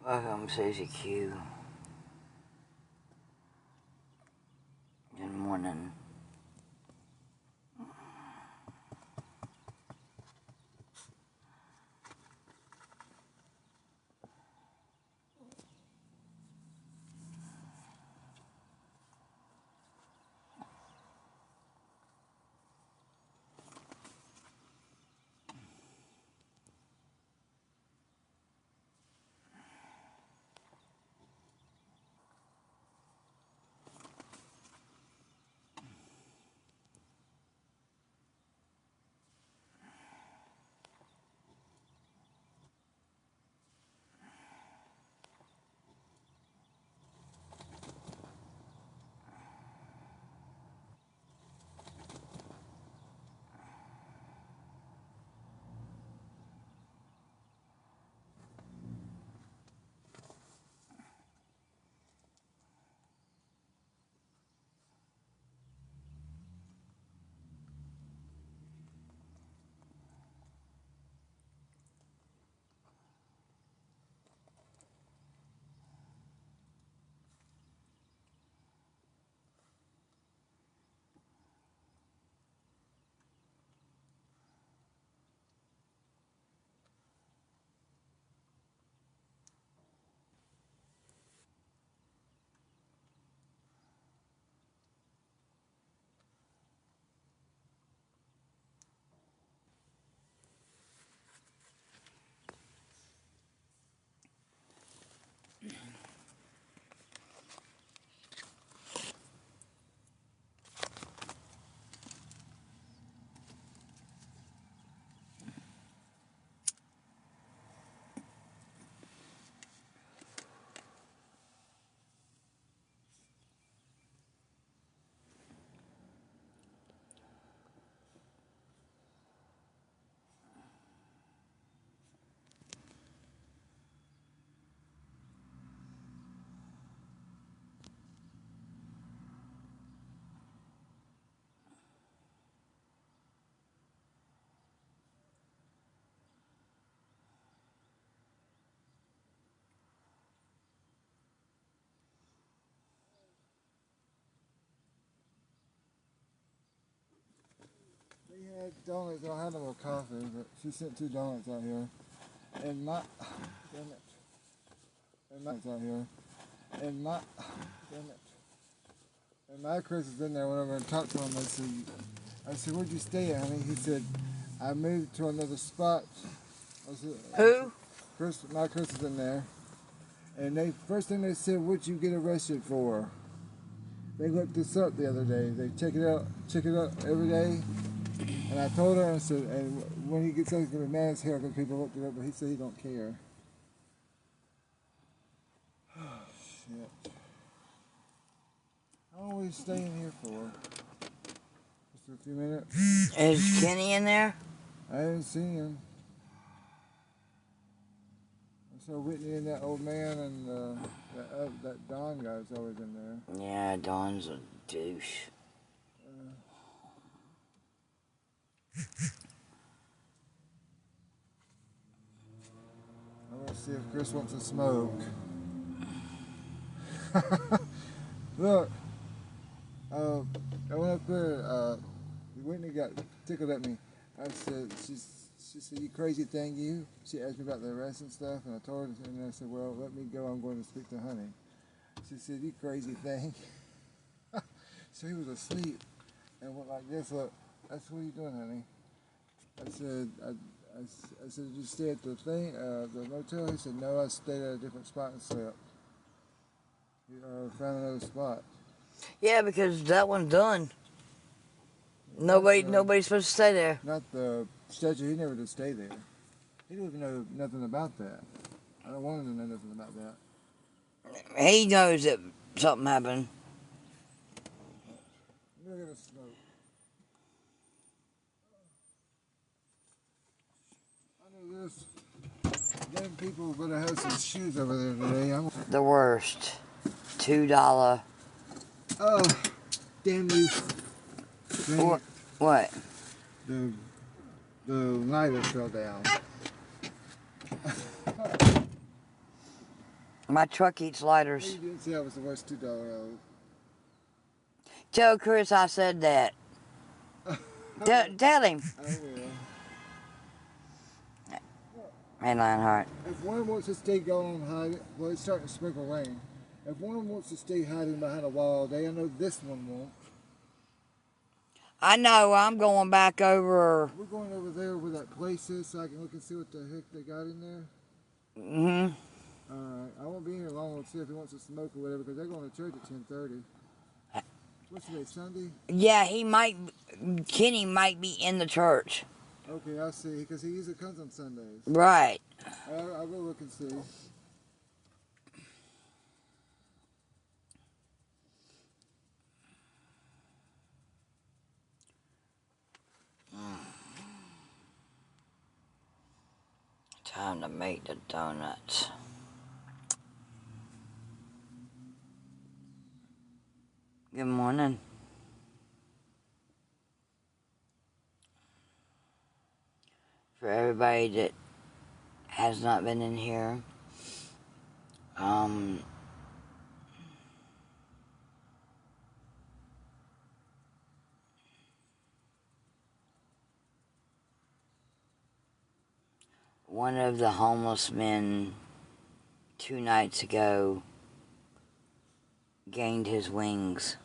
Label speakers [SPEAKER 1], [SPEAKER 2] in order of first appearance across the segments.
[SPEAKER 1] Welcome, Susie Q. Good morning.
[SPEAKER 2] They had donuts. I don't have no coffee, but she sent 2 donuts out here. And my, damn it. And my, out here. And my, damn it. And my Chris is in there. Whenever I talked to him, I said, where'd you stay at, honey? He said, I moved to another spot.
[SPEAKER 1] Who?
[SPEAKER 2] My Chris is in there. And first thing they said, what'd you get arrested for? They looked this up the other day. They check it out every day. And I told her, I said, and when he gets out, he's going to be mad as hell because people looked it up, but he said he don't care. Oh, shit. How long are we staying here for? Just a few minutes?
[SPEAKER 1] Is Kenny in there?
[SPEAKER 2] I haven't seen him. I saw Whitney and that old man and that Don guy's always in there.
[SPEAKER 1] Yeah, Don's a douche.
[SPEAKER 2] I'm going to see if Chris wants to smoke. Look, I went up there, Whitney got tickled at me. I said, she said, you crazy thing, you? She asked me about the arrest and stuff, and I told her, and I said, well, let me go, I'm going to speak to Honey. She said, you crazy thing. So he was asleep, and went like this, look, that's what are you doing, honey? I said, did you stay at the thing, the motel? He said, no, I stayed at a different spot and slept. Found another spot.
[SPEAKER 1] Yeah, because that one's done. Nobody's supposed to stay there.
[SPEAKER 2] Not the statue, he never did stay there. He didn't even know nothing about that. I don't want him to know nothing about that.
[SPEAKER 1] He knows that something happened.
[SPEAKER 2] Look at the smoke. I know this. Young people better have some shoes over there today.
[SPEAKER 1] The worst. $2.
[SPEAKER 2] Oh, damn you.
[SPEAKER 1] What?
[SPEAKER 2] The lighter fell down.
[SPEAKER 1] My truck eats
[SPEAKER 2] You
[SPEAKER 1] lighters.
[SPEAKER 2] didn't say I was the worst $2 out.
[SPEAKER 1] Tell Chris I said that. Tell him.
[SPEAKER 2] I will.
[SPEAKER 1] Hey, Lionheart.
[SPEAKER 2] If one wants to stay going hiding, well, it's starting to sprinkle rain. If one wants to stay hiding behind a wall all day, I know this one won't.
[SPEAKER 1] I know, I'm going back over.
[SPEAKER 2] We're going over there where that place is so I can look and see what the heck they got in there.
[SPEAKER 1] Mm-hmm.
[SPEAKER 2] Alright, I won't be here long. We'll see if he wants to smoke or whatever because they're going to church at 10:30. What's today, Sunday?
[SPEAKER 1] Yeah, Kenny might be in the church.
[SPEAKER 2] Okay, I see, because he usually comes on Sundays.
[SPEAKER 1] Right.
[SPEAKER 2] I'll go look and see.
[SPEAKER 1] Time to make the donuts. Good morning. For everybody that has not been in here, one of the homeless men 2 nights ago gained his wings.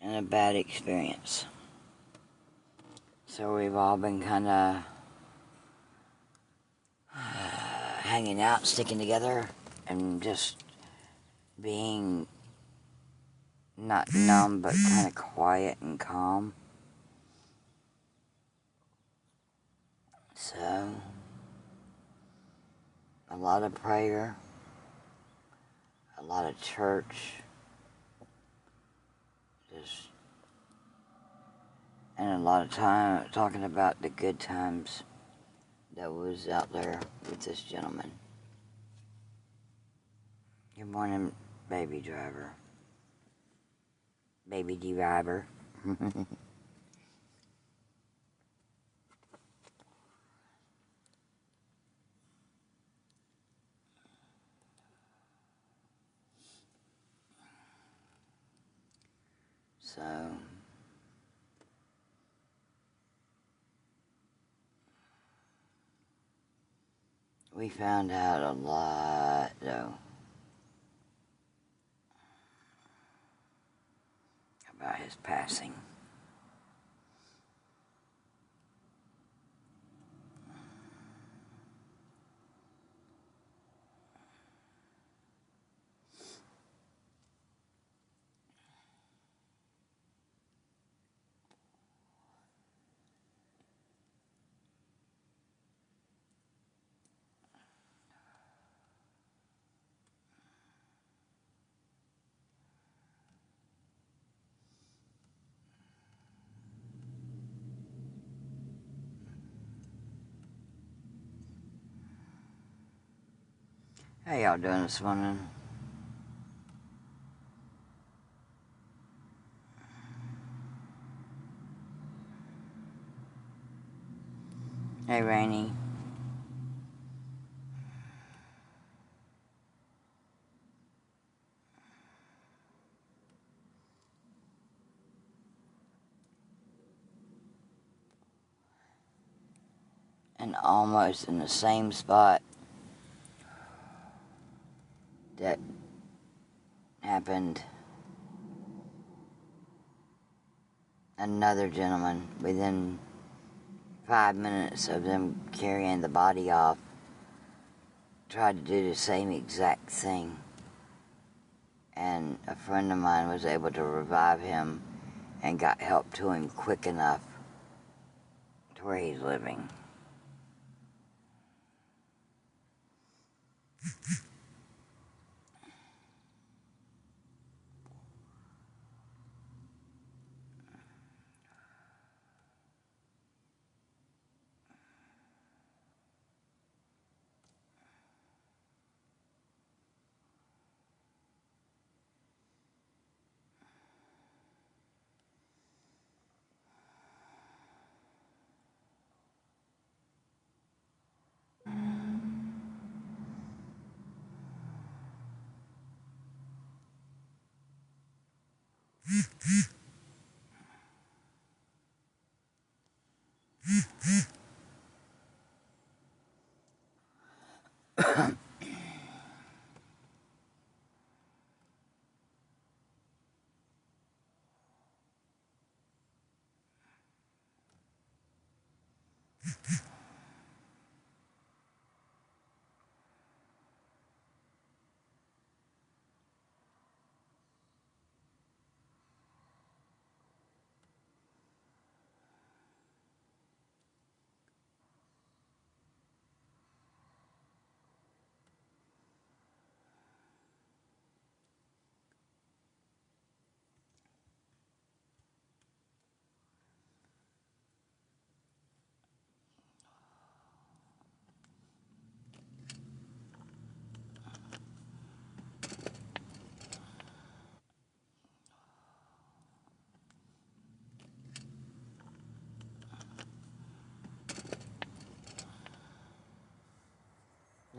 [SPEAKER 1] And a bad experience. So we've all been kind of hanging out, sticking together, and just being not numb, but kind of quiet and calm. So, a lot of prayer, a lot of church, just, and a lot of time talking about the good times that was out there with this gentleman. Good morning, baby driver. Baby driver. So, we found out a lot, though, about his passing. How y'all doing this morning? Hey, Rainy. And almost in the same spot that happened, another gentleman, within 5 minutes of them carrying the body off, tried to do the same exact thing. And a friend of mine was able to revive him and got help to him quick enough to where he's living. Good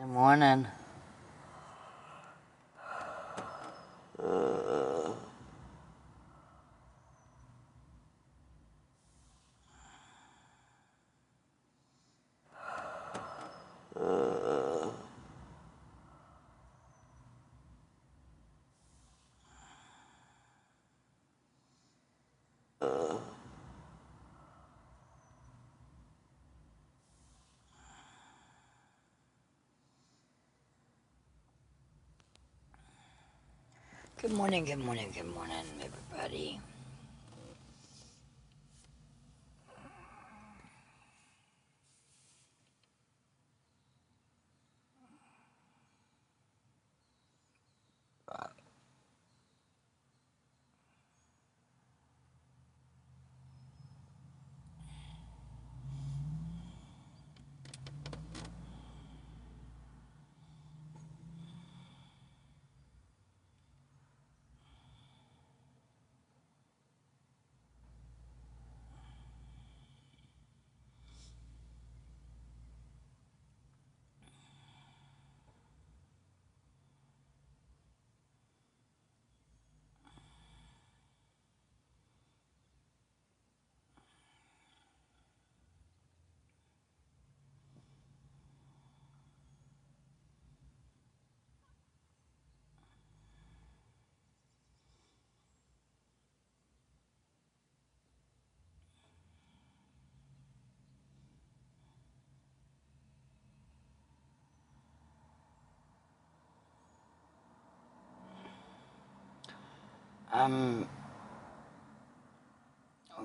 [SPEAKER 1] morning. Good morning, good morning, good morning, everybody.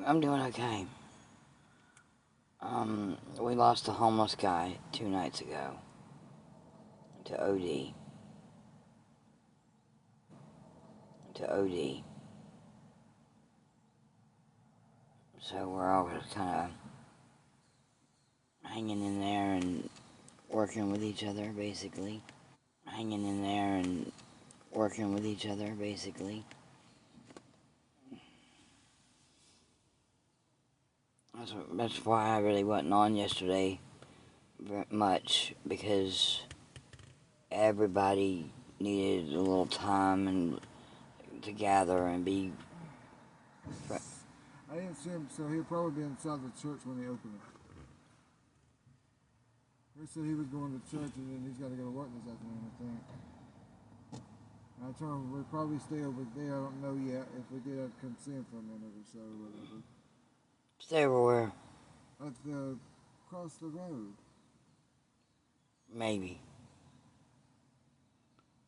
[SPEAKER 1] I'm doing okay. We lost a homeless guy 2 nights ago to OD. So we're all just kind of hanging in there and working with each other, basically. That's why I really wasn't on yesterday very much, because everybody needed a little time and to gather and be.
[SPEAKER 2] I didn't see him, so he'll probably be inside the church when they open it. He said he was going to church and then he's got to go to work this afternoon, I think. I told him we'll probably stay over there. I don't know yet. If we did, I'd come see him for a minute or so or whatever.
[SPEAKER 1] Stay where?
[SPEAKER 2] Across the road.
[SPEAKER 1] Maybe.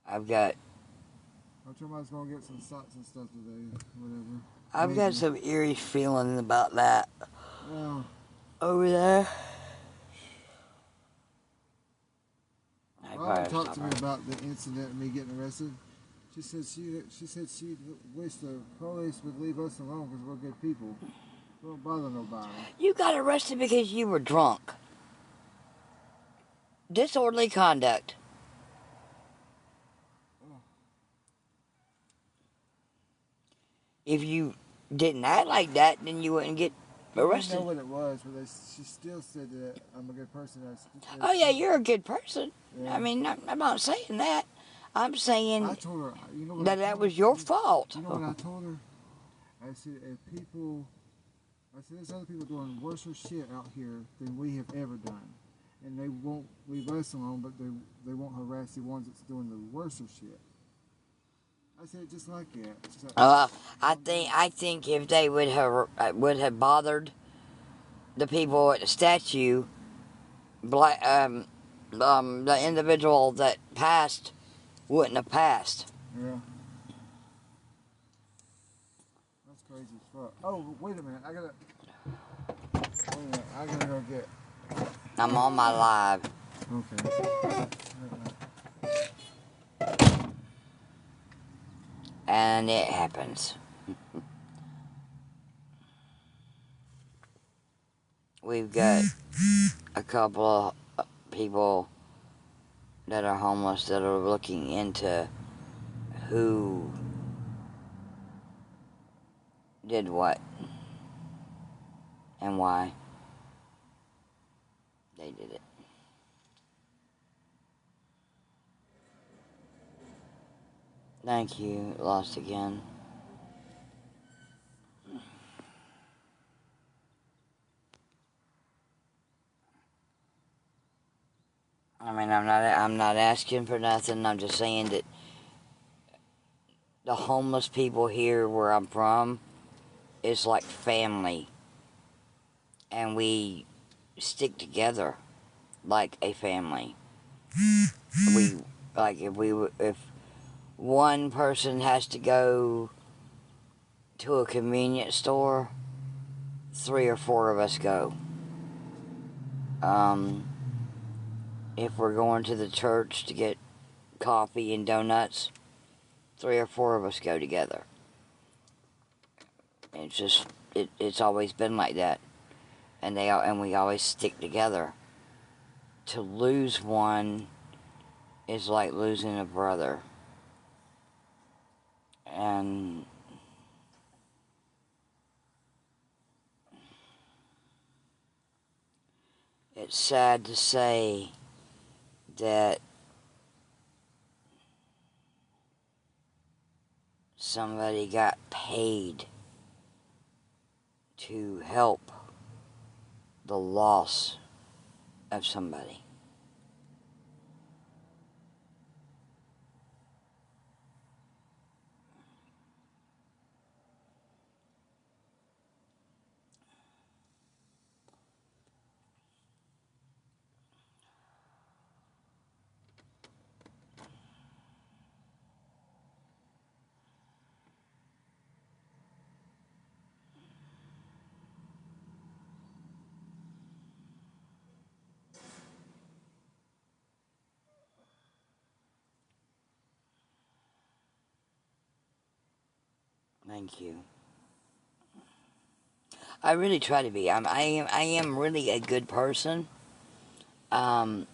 [SPEAKER 1] I told him
[SPEAKER 2] I was going to get some socks and stuff today, whatever.
[SPEAKER 1] I've got some eerie feeling about that.
[SPEAKER 2] Well,
[SPEAKER 1] over there.
[SPEAKER 2] Robin talked to me about the incident of me getting arrested. She said she wished the police would leave us alone because we're good people. We don't bother nobody.
[SPEAKER 1] You got arrested because you were drunk. Disorderly conduct. If you didn't act like that, then you wouldn't get arrested.
[SPEAKER 2] I didn't know what it was, but she still said that I'm a good person.
[SPEAKER 1] Oh yeah, you're a good person.
[SPEAKER 2] Yeah.
[SPEAKER 1] I mean, I'm not saying that. I'm saying
[SPEAKER 2] I told her,
[SPEAKER 1] that was your fault.
[SPEAKER 2] You know what I told her? I said, there's other people doing worse shit out here than we have ever done. And they won't leave us alone, but they won't harass the ones that's doing the worse shit. I said just like that. Just like,
[SPEAKER 1] I think if they would have bothered the people at the statue, the individual that passed wouldn't have passed.
[SPEAKER 2] yeah. That's crazy as fuck. Oh, wait a minute. I gotta go get.
[SPEAKER 1] I'm on my live.
[SPEAKER 2] Okay.
[SPEAKER 1] And it happens. We've got a couple of people that are homeless that are looking into who did what and why they did it. Thank you, Lost Again. I mean, I'm not asking for nothing. I'm just saying that the homeless people here where I'm from is like family, and we stick together like a family. We like if one person has to go to a convenience store, 3 or 4 of us go. If we're going to the church to get coffee and donuts, 3 or 4 of us go together. It's just it's always been like that, and we always stick together. To lose one is like losing a brother, and it's sad to say that somebody got paid to help the loss of somebody. Thank you. I really try to be. I am really a good person. I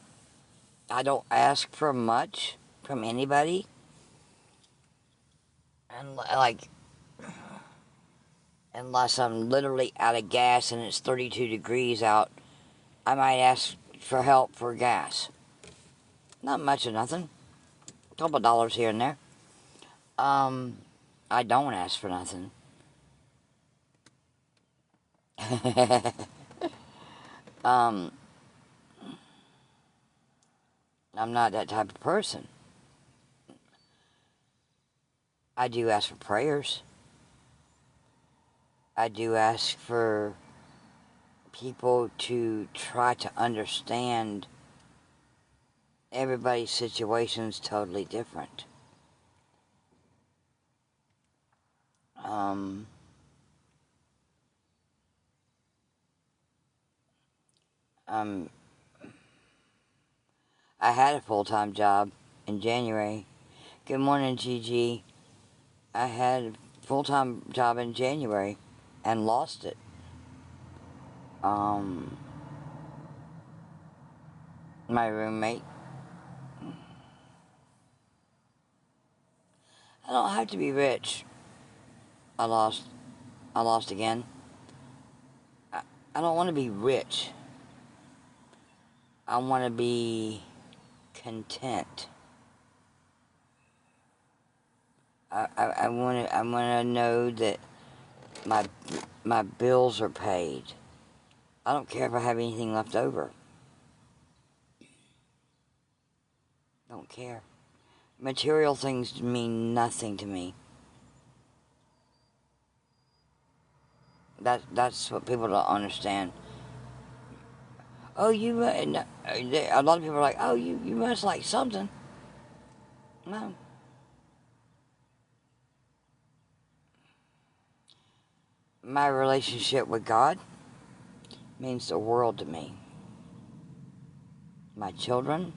[SPEAKER 1] don't ask for much from anybody, and like unless I'm literally out of gas and it's 32 degrees out, I might ask for help for gas. Not much of nothing. A couple dollars here and there. I don't ask for nothing. I'm not that type of person. I do ask for prayers. I do ask for people to try to understand everybody's situation's totally different. I had a full-time job in January. Good morning, Gigi. I had a full-time job in January and lost it. My roommate. I don't have to be rich. I lost again. I don't want to be rich. I want to be content. I want to know that My bills are paid. I don't care if I have anything left over. Don't care. Material things mean nothing to me. That's what people don't understand. Oh, a lot of people are like, oh, you must like something. No. My relationship with God means the world to me. My children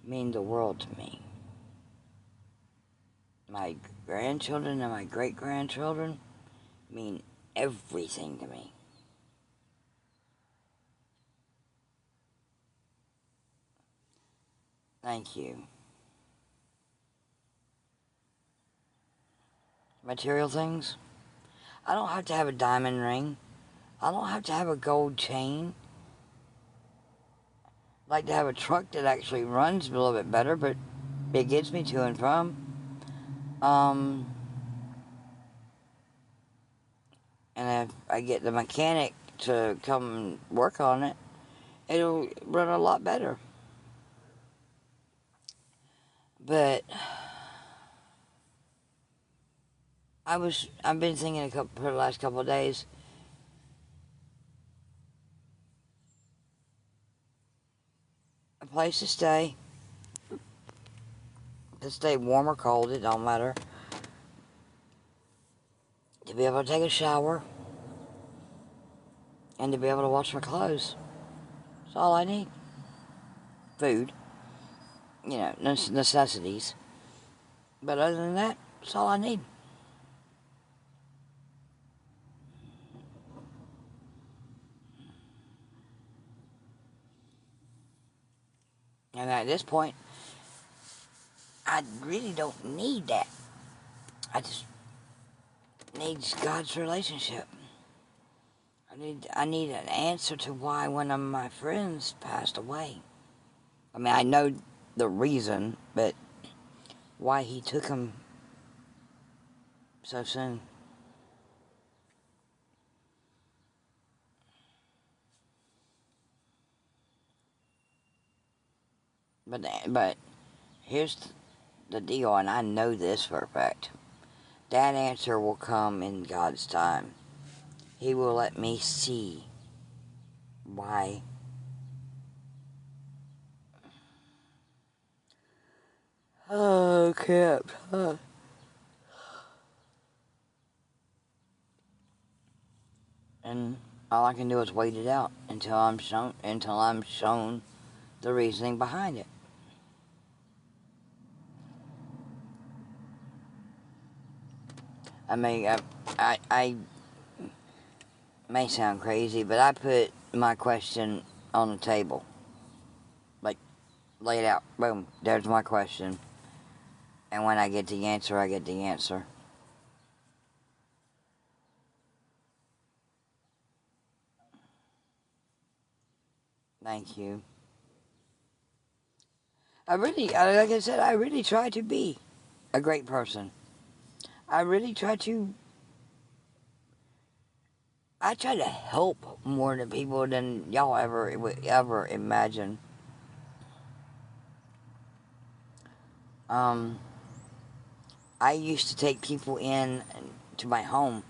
[SPEAKER 1] mean the world to me. My grandchildren and my great-grandchildren mean everything to me. Thank you. Material things? I don't have to have a diamond ring. I don't have to have a gold chain. I'd like to have a truck that actually runs a little bit better, but it gets me to and from. And if I get the mechanic to come work on it, it'll run a lot better. But I've been thinking for the last couple of days, a place to stay warm or cold, it don't matter. To be able to take a shower, and to be able to wash my clothes. That's all I need. Food, necessities. But other than that, that's all I need. And at this point, I really don't need that. I just need God's relationship. I need an answer to why one of my friends passed away. I mean, I know the reason, but why he took him so soon. But here's the deal, and I know this for a fact. That answer will come in God's time. He will let me see why. Oh, crap. And all I can do is wait it out until I'm shown the reasoning behind it. I mean, I may sound crazy, but I put my question on the table. Like, lay it out. Boom, there's my question. And when I get the answer, I get the answer. Thank you. Like I said, I really try to be a great person. I try to help more than people than y'all would ever imagine. I used to take people in to my home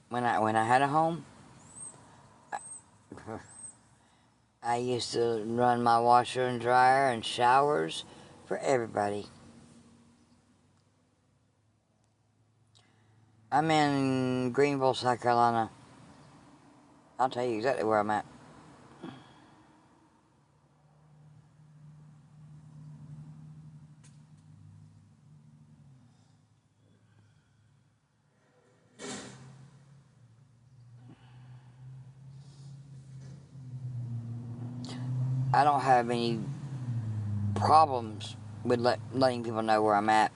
[SPEAKER 1] when I had a home. I used to run my washer and dryer and showers for everybody. I'm in Greenville, South Carolina. I'll tell you exactly where I'm at. I don't have any problems with letting people know where I'm at.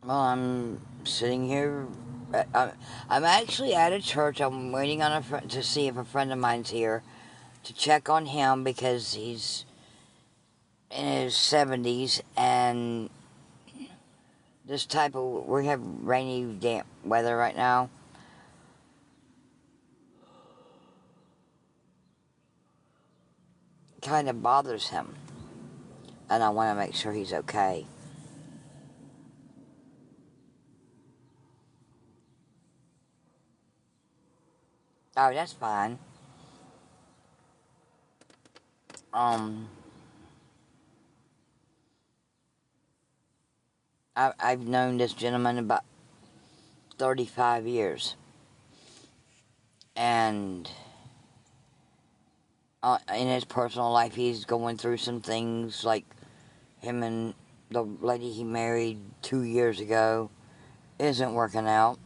[SPEAKER 1] Well, I'm sitting here. I'm actually at a church. I'm waiting on to see if a friend of mine's here to check on him because he's in his 70s, and this type of, we have rainy, damp weather right now. Kind of bothers him, and I want to make sure he's okay. Oh, that's fine. Um, I've known this gentleman about 35 years, and in his personal life, he's going through some things, like him and the lady he married 2 years ago isn't working out.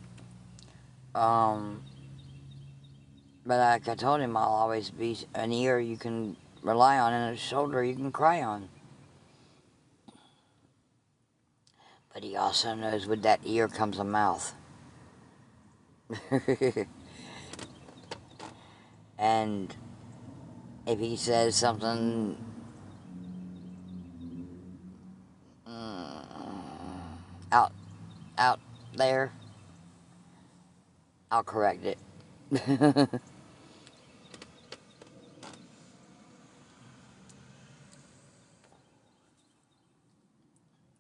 [SPEAKER 1] But like I told him, I'll always be an ear you can rely on and a shoulder you can cry on. But he also knows with that ear comes a mouth. And if he says something out out there, I'll correct it.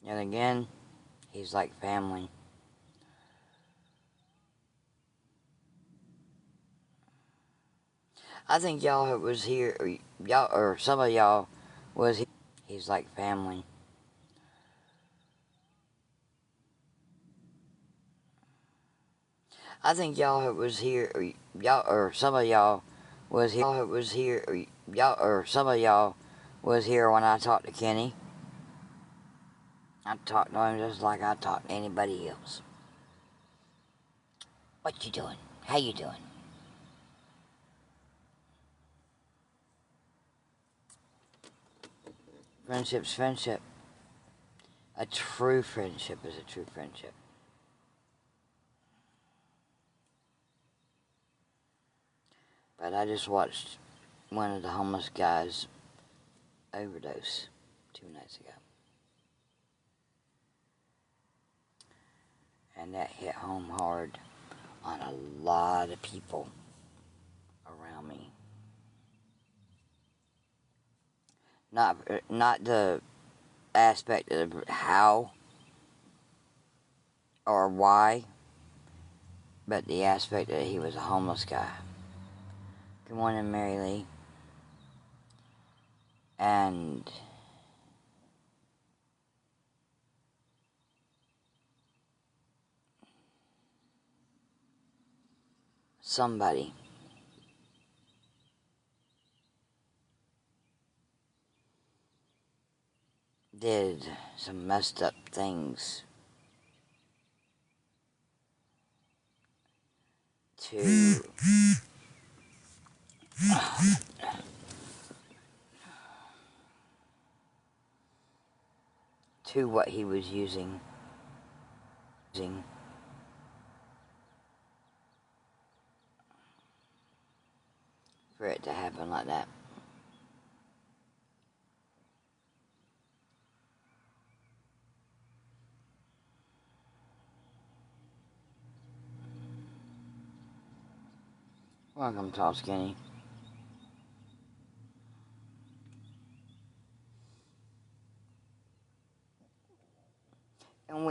[SPEAKER 1] And again, he's like family. I think y'all was here, or y'all, or some of y'all was here. He's like family. I think y'all was here, or y'all, or some of y'all was here. Y'all was here, or y'all, or some of y'all was here when I talked to Kenny. I talked to him just like I talk to anybody else. What you doing? How you doing? Friendship's friendship. A true friendship is a true friendship. But I just watched one of the homeless guys overdose 2 nights ago. And that hit home hard on a lot of people around me. Not the aspect of how or why, but the aspect that he was a homeless guy. Good morning, Mary Lee. And somebody did some messed up things to what he was using for it to happen like that. Welcome, Tall Skinny.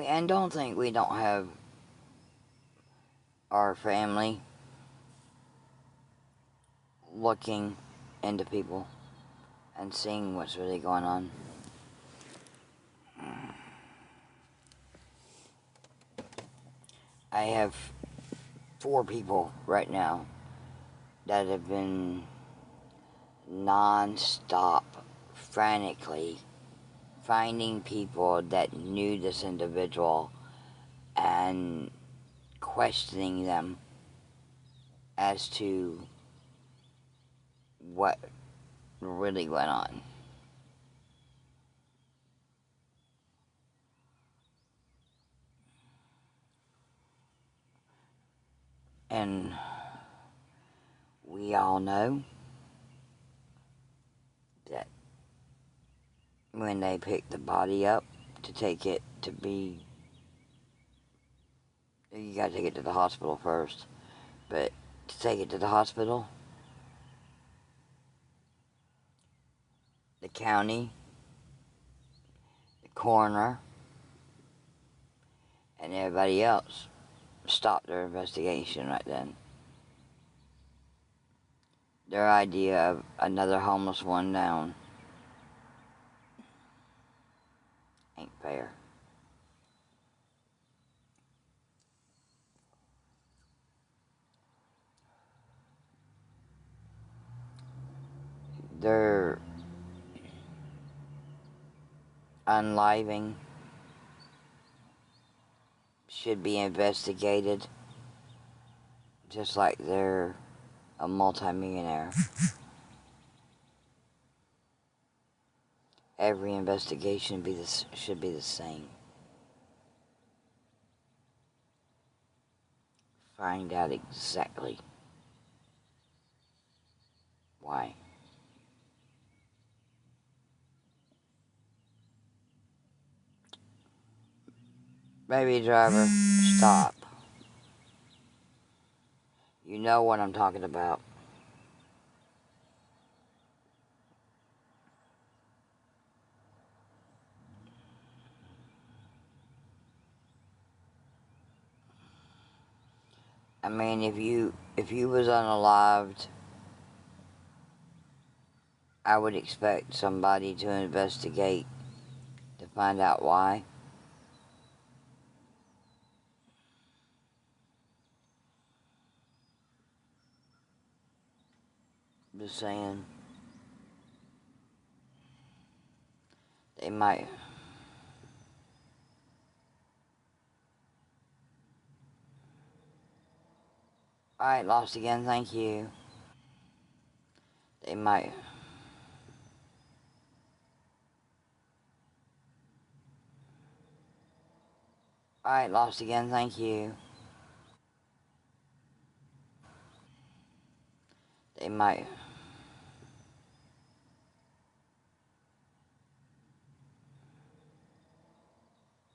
[SPEAKER 1] And don't think we don't have our family looking into people and seeing what's really going on. I have 4 people right now that have been non-stop, frantically finding people that knew this individual and questioning them as to what really went on. And we all know that when they pick the body up to take it to be, you gotta take it to the hospital first, but to take it to the hospital, the county, the coroner, and everybody else stopped their investigation right then. Their idea of another homeless one down ain't fair. Their unliving should be investigated, just like they're a multimillionaire. Every investigation should be the same. Find out exactly why. Baby driver, stop. You know what I'm talking about. I mean, if you was unalived, I would expect somebody to investigate to find out why. Just saying. They might. Alright, lost again, thank you. They might. Alright, lost again, thank you. They might.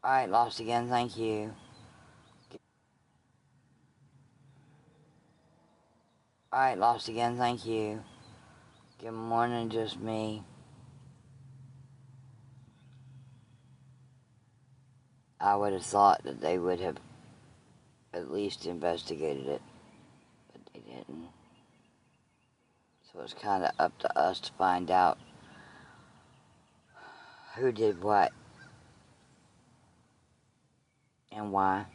[SPEAKER 1] Alright, lost again, thank you. Alright, lost again, thank you. Good morning, just me. I would have thought that they would have at least investigated it, but they didn't. So it's kind of up to us to find out who did what and why.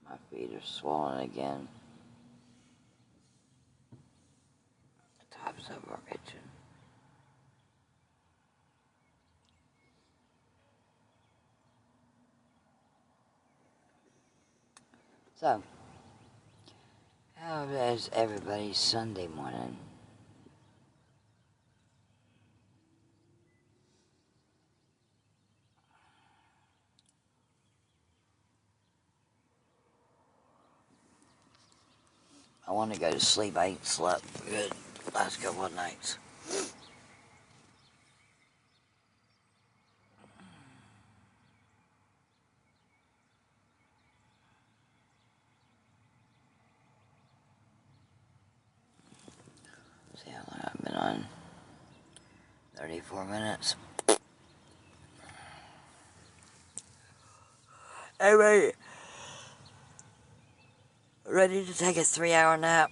[SPEAKER 1] My feet are swollen again. The tops of our itching. So, how is everybody's Sunday morning? I want to go to sleep. I ain't slept good last couple of nights. See how long I've been on? 34 minutes. Everybody ready to take a 3-hour nap?